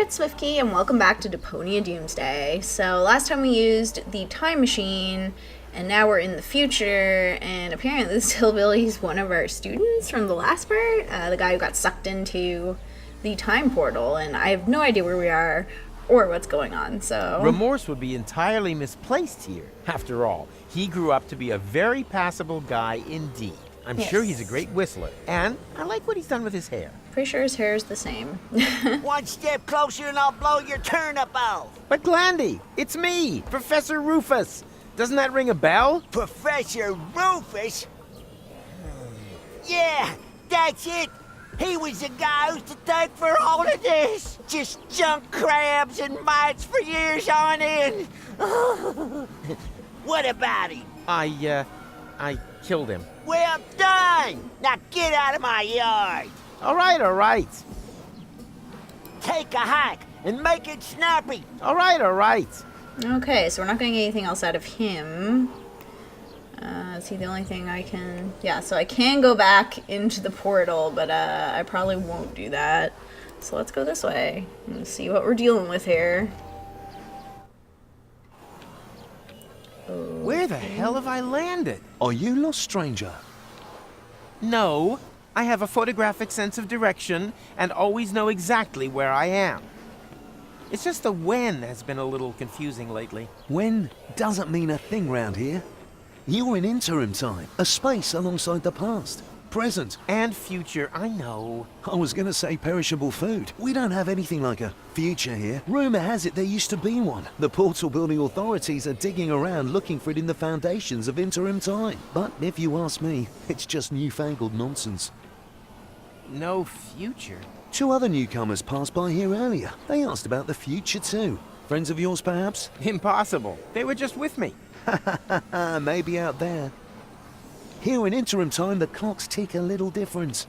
it's Swiftkey, and welcome back to Deponia Doomsday. So, last time we used the time machine, and now we're in the future, and apparently this hillbilly is one of our students from the last part, the guy who got sucked into the time portal, and I have no idea where we are or what's going on, so... Remorse would be entirely misplaced here. After all, he grew up to be a very passable guy indeed. I'm sure he's a great whistler, and I like what he's done with his hair. Pretty sure his hair is the same. One step closer and I'll blow your turnip off. But Glandy, it's me, Professor Rufus. Doesn't that ring a bell? Professor Rufus? Yeah, that's it. He was the guy who's to thank for all of this. Just junk crabs and mites for years on end. What about him? I killed him. Well done! Now get out of my yard. All right. Take a hike and make it snappy. All right. Okay, so we're not going to get anything else out of him. Is he the only thing I can... Yeah, so I can go back into the portal, but I probably won't do that. So let's go this way and see what we're dealing with here. Where the hell have I landed? Are you lost, stranger? No, I have a photographic sense of direction and always know exactly where I am. It's just the when has been a little confusing lately. When doesn't mean a thing round here. You're in interim time, a space alongside the past, present, And future, I know. I was gonna say perishable food. We don't have anything like a future here. Rumor has it there used to be one. The portal building authorities are digging around looking for it in the foundations of interim time. But if you ask me, it's just newfangled nonsense. No future? 2 other newcomers passed by here earlier. They asked about the future too. Friends of yours, perhaps? Impossible. They were just with me. Maybe out there. Here in interim time, the clocks tick a little different.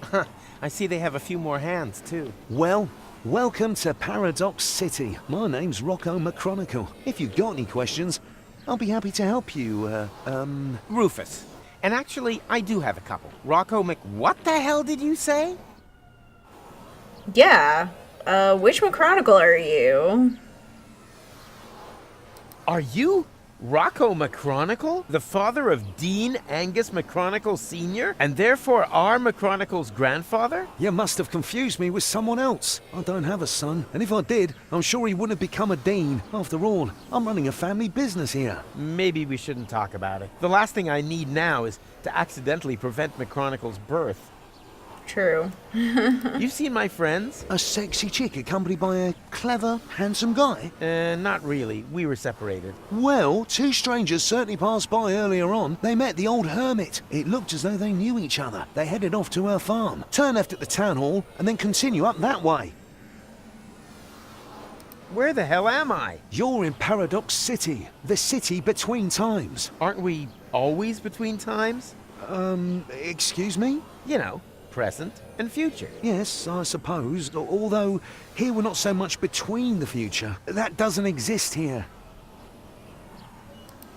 I see they have a few more hands, too. Well, welcome to Paradox City. My name's McChronicle. If you've got any questions, I'll be happy to help you, Rufus. And actually, I do have a couple. What the hell did you say? Yeah, which McChronicle are you? Are you Rocco McChronicle, the father of Dean Angus McChronicle Sr., and therefore our McChronicle's grandfather? You must have confused me with someone else. I don't have a son, and if I did, I'm sure he wouldn't have become a dean. After all, I'm running a family business here. Maybe we shouldn't talk about it. The last thing I need now is to accidentally prevent McChronicle's birth. True. You've seen my friends? A sexy chick accompanied by a clever, handsome guy? Not really. We were separated. Well, 2 strangers certainly passed by earlier on. They met the old hermit. It looked as though they knew each other. They headed off to her farm, turn left at the town hall, and then continue up that way. Where the hell am I? You're in Paradox City, the city between times. Aren't we always between times? Excuse me? You know, present and future. Yes, I suppose, although here we're not so much between the future. That doesn't exist here.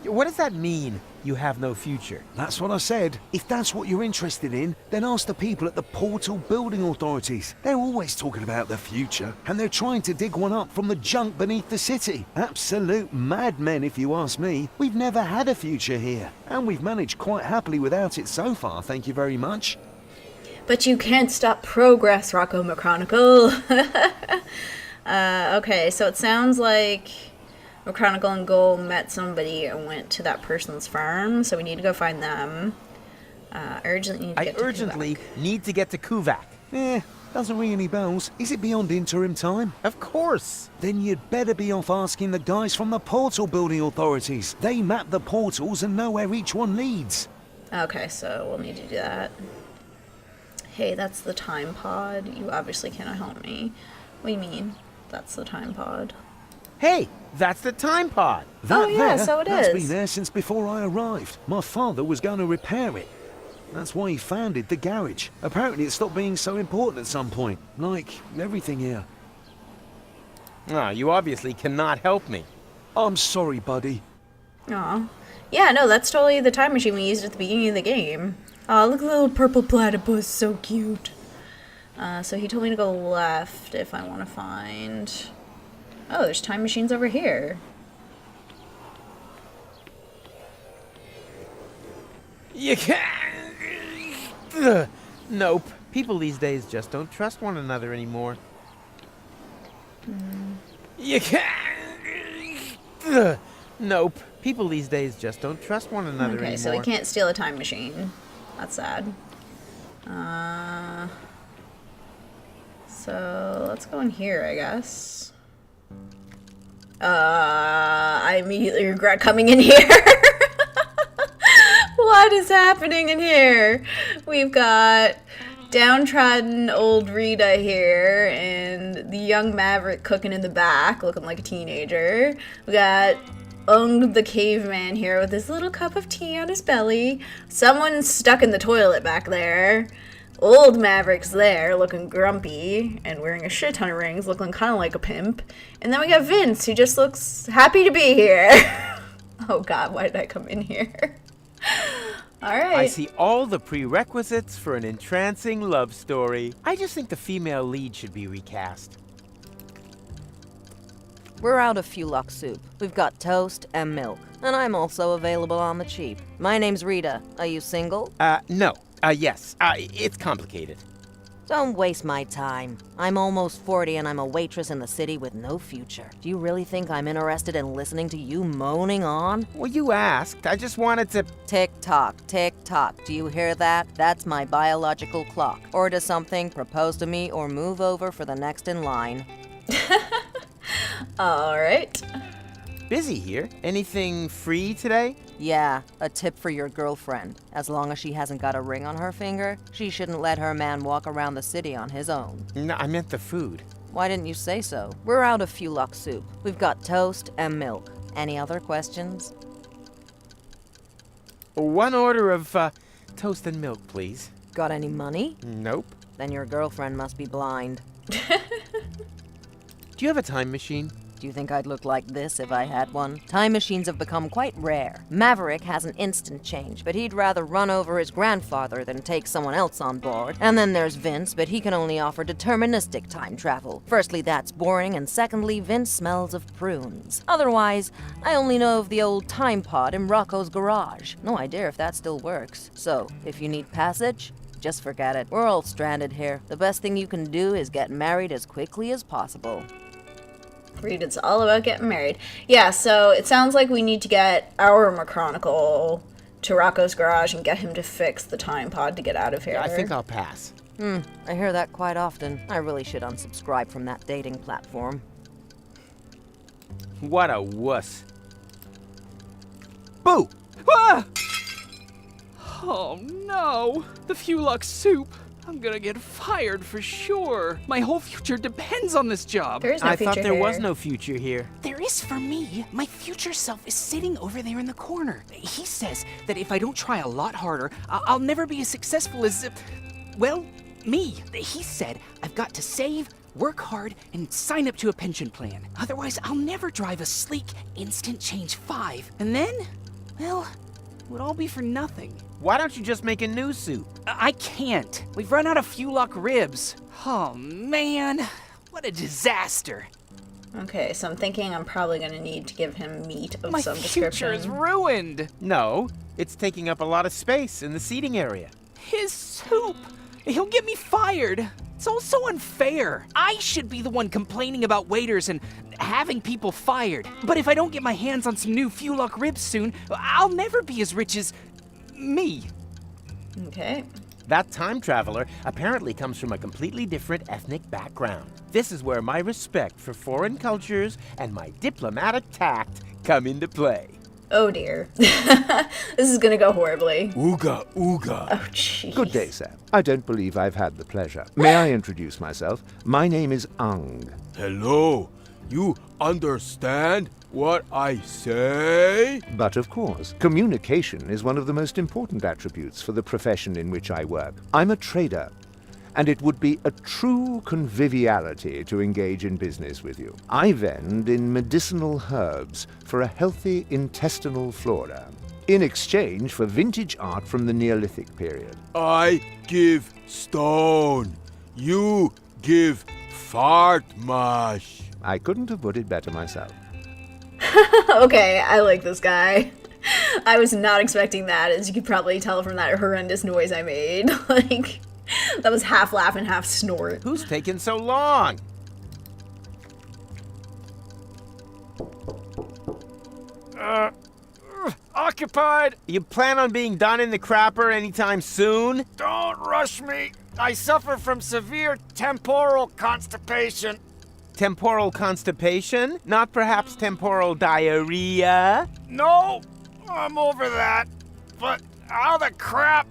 What does that mean, you have no future? That's what I said. If that's what you're interested in, then ask the people at the portal building authorities. They're always talking about the future, and they're trying to dig one up from the junk beneath the city. Absolute madmen, if you ask me. We've never had a future here, and we've managed quite happily without it so far, thank you very much. But you can't stop progress, Rocco McChronicle. Okay, so it sounds like McChronicle and Goal met somebody and went to that person's farm, so we need to go find them. I urgently need to get to Kuvak. Doesn't ring any bells. Is it beyond interim time? Of course. Then you'd better be off asking the guys from the portal building authorities. They map the portals and know where each one leads. Okay, so we'll need to do that. Hey, that's the time pod. You obviously cannot help me. What do you mean? That's the time pod. Hey, that's the time pod. That yeah, there, so it that's is. been there since before I arrived. My father was going to repair it. That's why he founded the garage. Apparently it stopped being so important at some point. Like everything here. You obviously cannot help me. I'm sorry, buddy. Aw. Yeah, no, that's totally the time machine we used at the beginning of the game. Oh, look at the little purple platypus, so cute. So he told me to go left if I want to find Oh, there's time machines over here. You can't. Ugh. Nope. People these days just don't trust one another anymore. You can't. Ugh. Nope. People these days just don't trust one another anymore. Okay, so we can't steal a time machine. That's sad. So let's go in here, I guess. I immediately regret coming in here. What is happening in here? We've got downtrodden old Rita here and the young Maverick cooking in the back, looking like a teenager. We got Ung the caveman here with his little cup of tea on his belly. Someone's stuck in the toilet back there. Old Maverick's there, looking grumpy and wearing a shit ton of rings, looking kind of like a pimp. And then we got Vince, who just looks happy to be here. Oh god, why did I come in here? Alright. I see all the prerequisites for an entrancing love story. I just think the female lead should be recast. We're out of fewlocks soup. We've got toast and milk. And I'm also available on the cheap. My name's Rita. Are you single? No. Yes. It's complicated. Don't waste my time. I'm almost 40 and I'm a waitress in the city with no future. Do you really think I'm interested in listening to you moaning on? Well, you asked. I just wanted to... Tick-tock, tick-tock. Do you hear that? That's my biological clock. Order something, propose to me, or move over for the next in line. Alright. Busy here. Anything free today? Yeah, a tip for your girlfriend. As long as she hasn't got a ring on her finger, she shouldn't let her man walk around the city on his own. No, I meant the food. Why didn't you say so? We're out of fewlocks soup. We've got toast and milk. Any other questions? One order of, toast and milk, please. Got any money? Nope. Then your girlfriend must be blind. Do you have a time machine? Do you think I'd look like this if I had one? Time machines have become quite rare. Maverick has an instant change, but he'd rather run over his grandfather than take someone else on board. And then there's Vince, but he can only offer deterministic time travel. Firstly, that's boring, and secondly, Vince smells of prunes. Otherwise, I only know of the old time pod in Rocco's garage. No idea if that still works. So, if you need passage, just forget it. We're all stranded here. The best thing you can do is get married as quickly as possible. Read, it's all about getting married. Yeah, so it sounds like we need to get our McChronicle to Rocco's garage and get him to fix the time pod to get out of here. I think I'll pass. I hear that quite often. I really should unsubscribe from that dating platform. What a wuss. Boo! Ah! Oh no! The fewlocks soup! I'm gonna get fired for sure. My whole future depends on this job. There is no I future thought there here. was no future here. There is for me. My future self is sitting over there in the corner. He says that if I don't try a lot harder, I'll never be as successful as, well, me. He said I've got to save, work hard, and sign up to a pension plan. Otherwise, I'll never drive a sleek Instant Change 5. And then, well, it would all be for nothing. Why don't you just make a new suit? I can't. We've run out of fewlock ribs. Oh, man. What a disaster. Okay, so I'm thinking I'm probably going to need to give him meat of My some future description. is ruined. No, it's taking up a lot of space in the seating area. His soup. He'll get me fired. It's all so unfair. I should be the one complaining about waiters and having people fired. But if I don't get my hands on some new fewlock ribs soon, I'll never be as rich as me. Okay. That time traveler apparently comes from a completely different ethnic background. This is where my respect for foreign cultures and my diplomatic tact come into play. Oh dear. This is going to go horribly. Ooga, ooga. Oh jeez. Good day, sir. I don't believe I've had the pleasure. May I introduce myself? My name is Ung. Hello, you understand what I say? But of course, communication is one of the most important attributes for the profession in which I work. I'm a trader, and it would be a true conviviality to engage in business with you. I vend in medicinal herbs for a healthy intestinal flora, in exchange for vintage art from the Neolithic period. I give stone. You give fart mash. I couldn't have put it better myself. Okay, I like this guy. I was not expecting that, as you could probably tell from that horrendous noise I made. Like, that was half laugh and half snort. Who's taking so long? Occupied! You plan on being done in the crapper anytime soon? Don't rush me! I suffer from severe temporal constipation. Temporal constipation? Not perhaps temporal diarrhea? No, I'm over that. But how the crap?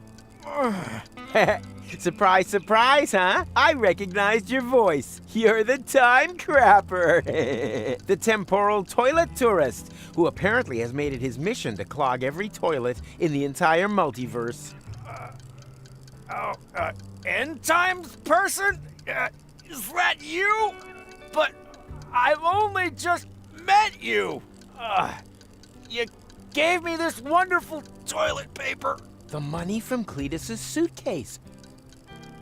Surprise, surprise, huh? I recognized your voice. You're the time crapper. The temporal toilet tourist, who apparently has made it his mission to clog every toilet in the entire multiverse. End times person? Is that you? But I've only just met you. You gave me this wonderful toilet paper. The money from Cletus's suitcase.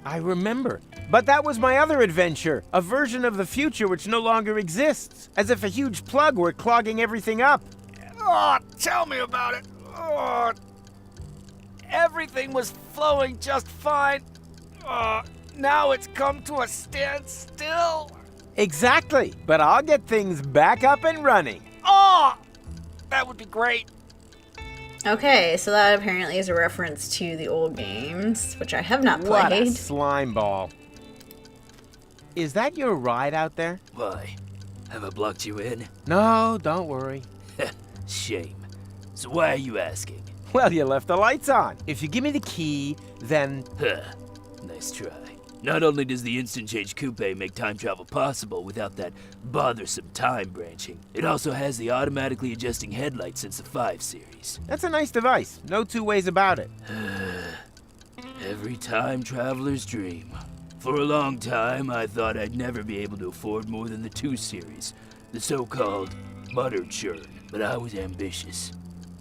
I remember. But that was my other adventure, a version of the future which no longer exists, as if a huge plug were clogging everything up. Oh, tell me about it. Oh, everything was flowing just fine. Now it's come to a standstill. Exactly, but I'll get things back up and running. Oh, that would be great. Okay, so that apparently is a reference to the old games, which I have not What a played. slime ball. Is that your ride out there? Why? Have I blocked you in? No, don't worry. Shame. So why are you asking? Well, you left the lights on. If you give me the key, then... Nice try. Not only does the instant change coupe make time travel possible without that bothersome time branching, it also has the automatically adjusting headlights since the 5 series. That's a nice device. No two ways about it. Every time traveler's dream. For a long time, I thought I'd never be able to afford more than the 2 series, the so-called butter churn, but I was ambitious.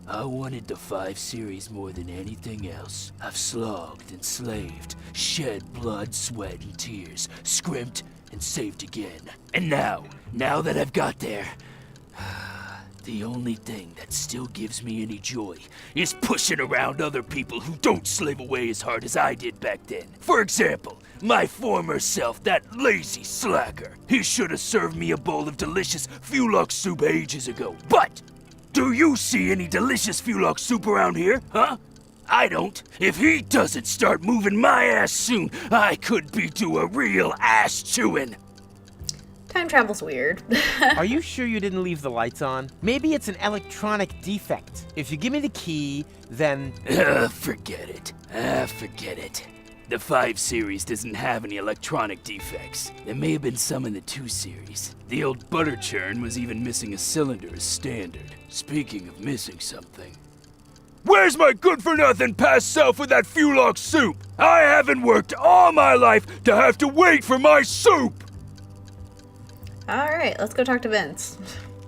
I wanted the 5 series more than anything else. I've slogged and slaved, shed blood, sweat, and tears, scrimped and saved again. And now that I've got there, the only thing that still gives me any joy is pushing around other people who don't slave away as hard as I did back then. For example, my former self, that lazy slacker. He should have served me a bowl of delicious fewlocks soup ages ago. But do you see any delicious fewlocks soup around here, huh? I don't. If he doesn't start moving my ass soon, I could be due a real ass chewing. Time travel's weird. Are you sure you didn't leave the lights on? Maybe it's an electronic defect. If you give me the key, then... Forget it. Forget it. The 5 series doesn't have any electronic defects. There may have been some in the 2 series. The old butter churn was even missing a cylinder as standard. Speaking of missing something... Where's my good-for-nothing past self with that fewlock soup? I haven't worked all my life to have to wait for my soup! Alright, let's go talk to Vince.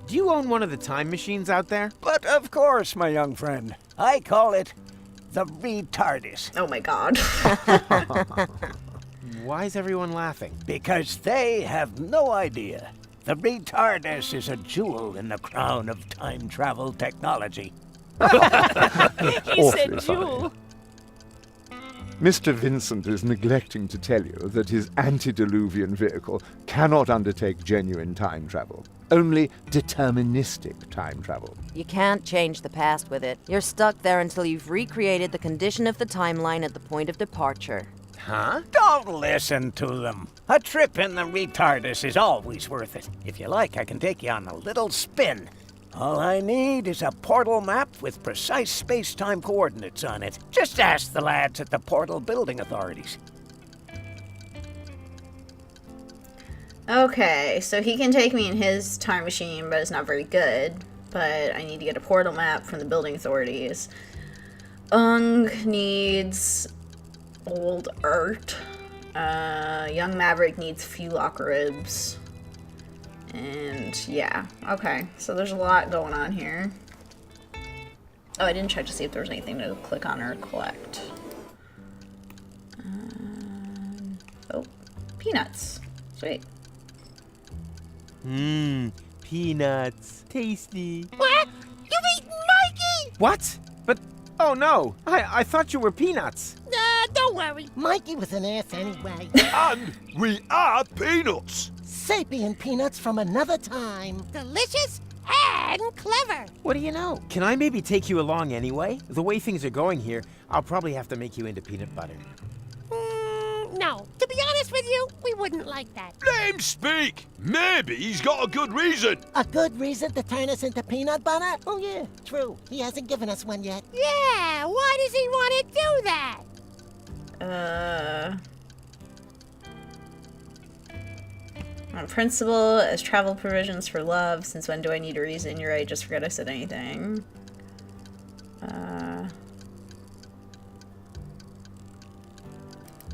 Do you own one of the time machines out there? But of course, my young friend. I call it the retardis. Oh my god. Why is everyone laughing? Because they have no idea. The retardis is a jewel in the crown of time travel technology. He said jewel. Mr. Vincent is neglecting to tell you that his antediluvian vehicle cannot undertake genuine time travel. Only deterministic time travel. You can't change the past with it. You're stuck there until you've recreated the condition of the timeline at the point of departure. Huh? Don't listen to them. A trip in the retardis is always worth it. If you like, I can take you on a little spin. All I need is a portal map with precise space-time coordinates on it. Just ask the lads at the portal building authorities. Okay, so he can take me in his time machine, but it's not very good. But I need to get a portal map from the building authorities. Ung needs old art. Young Maverick needs fewlock ribs. And yeah, okay. So there's a lot going on here. Oh, I didn't check to see if there was anything to click on or collect. Oh, peanuts. Sweet. Peanuts. Tasty. What? You've eaten Mikey? What? But, oh no, I thought you were Peanuts. Don't worry. Mikey was an ass anyway. And we are peanuts. Sapient peanuts from another time. Delicious and clever. What do you know? Can I maybe take you along anyway? The way things are going here, I'll probably have to make you into peanut butter. No. To be honest with you, we wouldn't like that. Let him speak. Maybe he's got a good reason. A good reason to turn us into peanut butter? Oh, yeah, true. He hasn't given us one yet. Yeah, why does he want to do that? On principle, as travel provisions for love. Since when do I need a reason? You're right, just forget I said anything.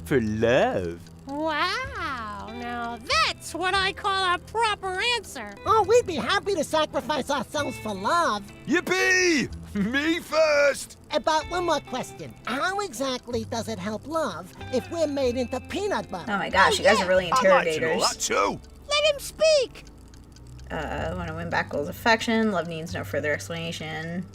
For love? Wow, now that's what I call a proper answer. Oh, we'd be happy to sacrifice ourselves for love. Yippee! Me first. But one more question. How exactly does it help love if we're made into peanut butter? Oh my gosh, you guys are really I'd like to know interrogators. that too. Let him speak. Want to win back Goal's affection. Love needs no further explanation.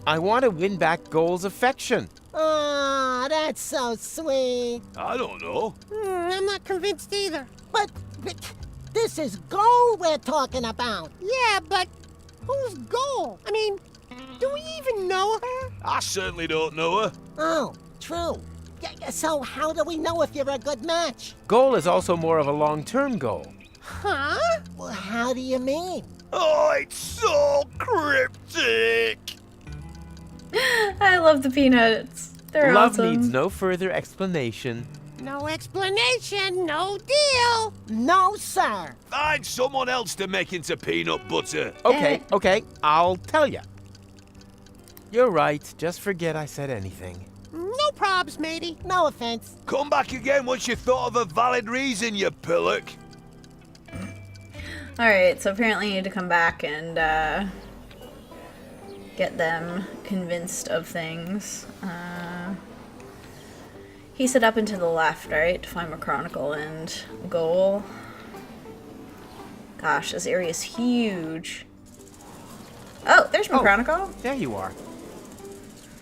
I want to win back Goal's affection. Aw, that's so sweet. I don't know. I'm not convinced either. But this is Goal we're talking about. Yeah, but who's Goal? I mean, do we even know her? I certainly don't know her. Oh, true. So how do we know if you're a good match? Goal is also more of a long-term goal. Huh? Well, how do you mean? Oh, it's so cryptic. I love the peanuts. They're Love awesome. needs no further explanation. No explanation, no deal. No, sir. Find someone else to make into peanut butter. Okay, I'll tell you. You're right, just forget I said anything. No probs, matey. No offense. Come back again once you thought of a valid reason, you pillock. Alright, so apparently you need to come back and get them convinced of things. He said up and to the left, right? To find McChronicle and Goal. Gosh, this area is huge. Oh, there's McChronicle. There you are.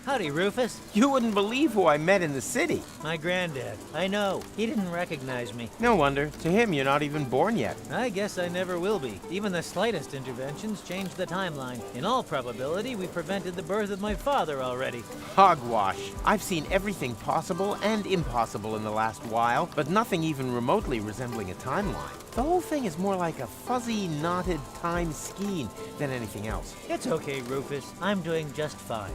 Howdy, Rufus. You wouldn't believe who I met in the city. My granddad. I know. He didn't recognize me. No wonder. To him, you're not even born yet. I guess I never will be. Even the slightest interventions change the timeline. In all probability, we prevented the birth of my father already. Hogwash. I've seen everything possible and impossible in the last while, but nothing even remotely resembling a timeline. The whole thing is more like a fuzzy, knotted time skein than anything else. It's okay, Rufus. I'm doing just fine.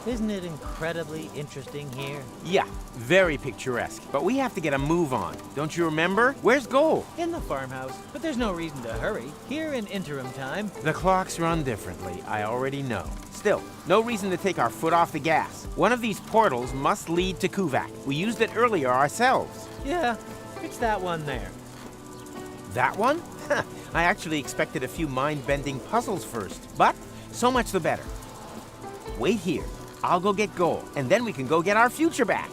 Isn't it incredibly interesting here? Yeah, very picturesque. But we have to get a move on. Don't you remember? Where's Goal? In the farmhouse. But there's no reason to hurry. Here in interim time. The clocks run differently, I already know. Still, no reason to take our foot off the gas. One of these portals must lead to Kuvak. We used it earlier ourselves. Yeah, it's that one there. That one? I actually expected a few mind-bending puzzles first, but so much the better. Wait here. I'll go get Goal, and then we can go get our future back.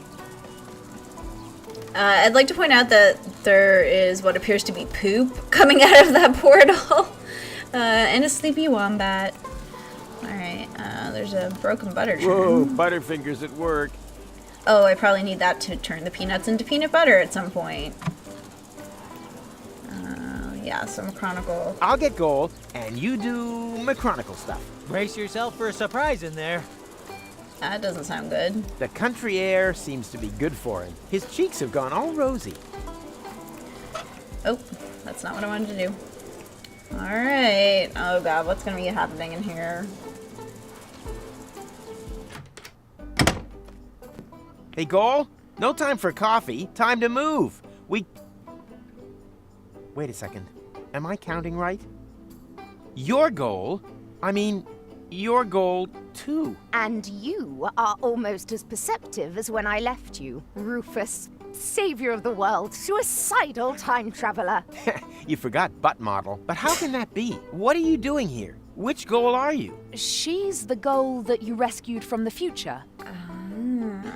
I'd like to point out that there is what appears to be poop coming out of that portal. And a sleepy wombat. Alright, there's a broken butter churn. Whoa, Butterfingers at work. Oh, I probably need that to turn the peanuts into peanut butter at some point. Yeah, so McChronicle. I'll get Goal, and you do McChronicle stuff. Brace yourself for a surprise in there. That doesn't sound good. The country air seems to be good for him. His cheeks have gone all rosy. Oh, that's not what I wanted to do. Alright. Oh god, what's gonna be happening in here? Hey, Goal, no time for coffee. Time to move. Wait a second. Am I counting right? Your Goal? I mean, your Goal too. And you are almost as perceptive as when I left you, Rufus, savior of the world, suicidal time traveler. You forgot butt model. But how can that be? What are you doing here? Which Goal are you? She's the Goal that you rescued from the future.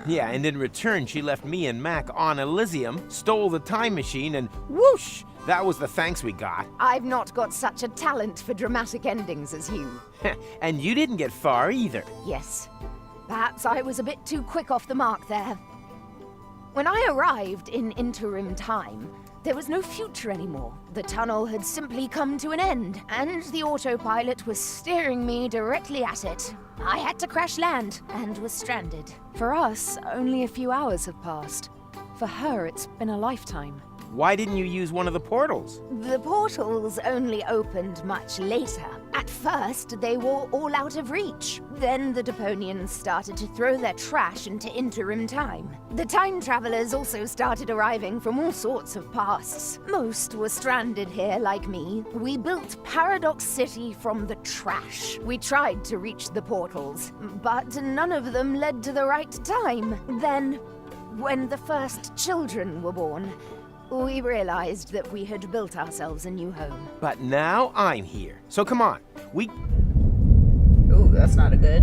Yeah, and in return, she left me and Mac on Elysium, stole the time machine, and whoosh! That was the thanks we got. I've not got such a talent for dramatic endings as you. And you didn't get far either. Yes. Perhaps I was a bit too quick off the mark there. When I arrived in interim time, there was no future anymore. The tunnel had simply come to an end, and the autopilot was steering me directly at it. I had to crash land, and was stranded. For us, only a few hours have passed. For her, it's been a lifetime. Why didn't you use one of the portals? The portals only opened much later. At first, they were all out of reach. Then the Deponians started to throw their trash into interim time. The time travelers also started arriving from all sorts of pasts. Most were stranded here like me. We built Paradox City from the trash. We tried to reach the portals, but none of them led to the right time. Then, when the first children were born, we realized that we had built ourselves a new home. But now I'm here. So come on. Ooh, that's not a good.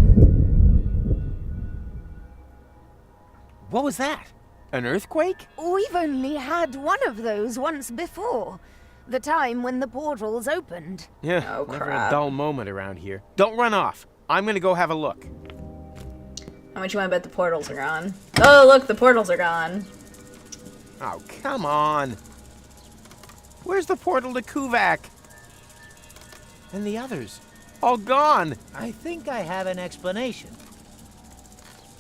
What was that? An earthquake? We've only had one of those once before. The time when the portals opened. Yeah, Oh, never crap. a dull moment around here. Don't run off. I'm gonna go have a look. How much you want to bet the portals are gone? Oh, look, the portals are gone. Oh, come on. Where's the portal to Kuvak? And the others? All gone. I think I have an explanation.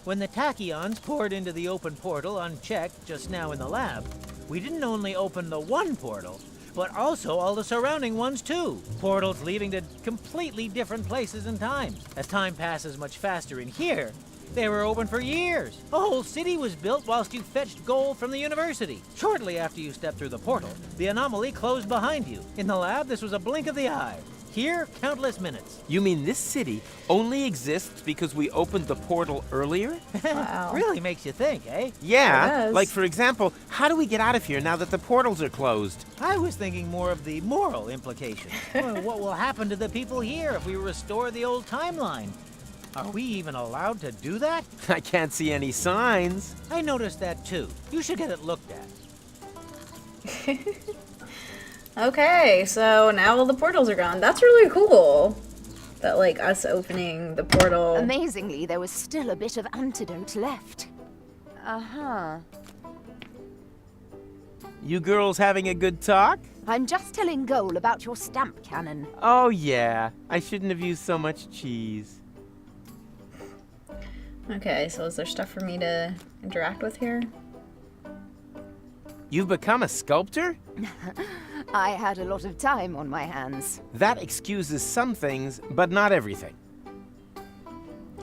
When the tachyons poured into the open portal unchecked just now in the lab, we didn't only open the one portal, but also all the surrounding ones too. Portals leading to completely different places and times. As time passes much faster in here, they were open for years. A whole city was built whilst you fetched gold from the university. Shortly after you stepped through the portal, the anomaly closed behind you. In the lab, this was a blink of the eye. Here, countless minutes. You mean this city only exists because we opened the portal earlier? Wow. Really makes you think, eh? Yeah, Yes. like for example, how do we get out of here now that the portals are closed? I was thinking more of the moral implications. Well, what will happen to the people here if we restore the old timeline? Are we even allowed to do that? I can't see any signs. I noticed that too. You should get it looked at. Okay, so now all the portals are gone. That's really cool. That, like, us opening the portal. Amazingly, there was still a bit of antidote left. Uh-huh. You girls having a good talk? I'm just telling Goal about your stamp cannon. Oh yeah, I shouldn't have used so much cheese. Okay, so is there stuff for me to interact with here? You've become a sculptor? I had a lot of time on my hands. That excuses some things, but not everything.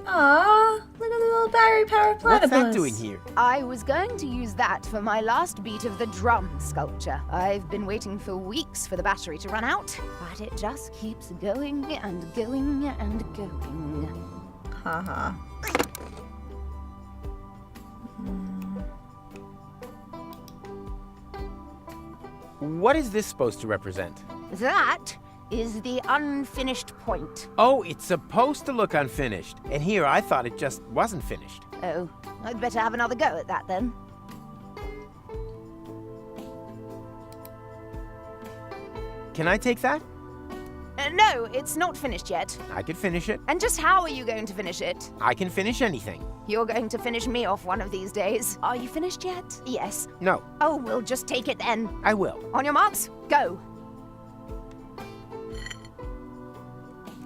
Aww, look at the little battery-powered platypus. What's that doing here? I was going to use that for my last beat of the drum sculpture. I've been waiting for weeks for the battery to run out, but it just keeps going and going and going. Haha. What is this supposed to represent? That is the unfinished point. Oh, it's supposed to look unfinished. And here I thought it just wasn't finished. Oh, I'd better have another go at that then. Can I take that? No, it's not finished yet. I could finish it. And just how are you going to finish it? I can finish anything. You're going to finish me off one of these days. Are you finished yet? Yes. No, Oh, we'll just take it then. I will. On your marks, go.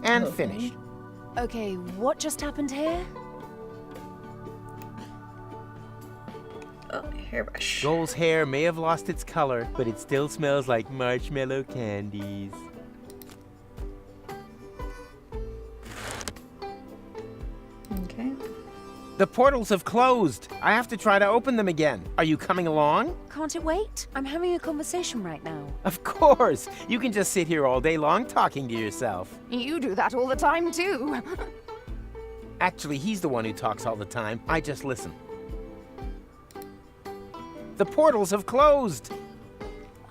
And Okay. finished. Okay, what just happened here? Oh, hairbrush. Goal's hair may have lost its color, but it still smells like marshmallow candies. Okay. The portals have closed. I have to try to open them again. Are you coming along? Can't it wait? I'm having a conversation right now. Of course. You can just sit here all day long talking to yourself. You do that all the time too. Actually, he's the one who talks all the time. I just listen. The portals have closed.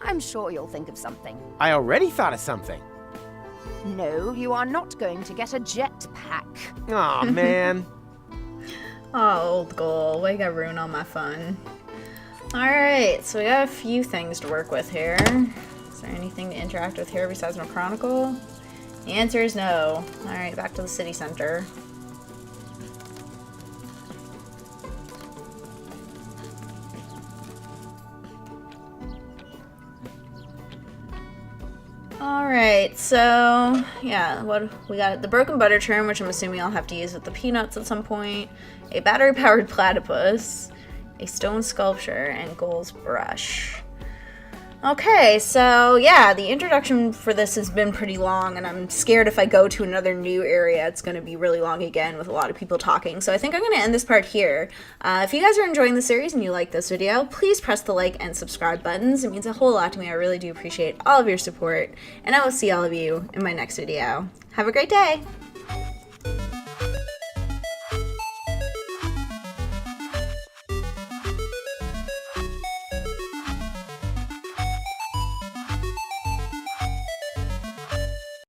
I'm sure you'll think of something. I already thought of something. No, you are not going to get a jetpack. Aw, man. Oh, old goal. Way got ruined all my fun. Alright, so we got a few things to work with here. Is there anything to interact with here besides McChronicle? The answer is no. Alright, back to the city center. Alright, so yeah, what we got the broken butter churn, which I'm assuming I'll have to use with the peanuts at some point, a battery powered platypus, a stone sculpture, and Goal's brush. Okay, so yeah, the introduction for this has been pretty long, and I'm scared if I go to another new area, it's going to be really long again with a lot of people talking. So I think I'm going to end this part here. If you guys are enjoying the series and you like this video, please press the like and subscribe buttons. It means a whole lot to me. I really do appreciate all of your support, and I will see all of you in my next video. Have a great day!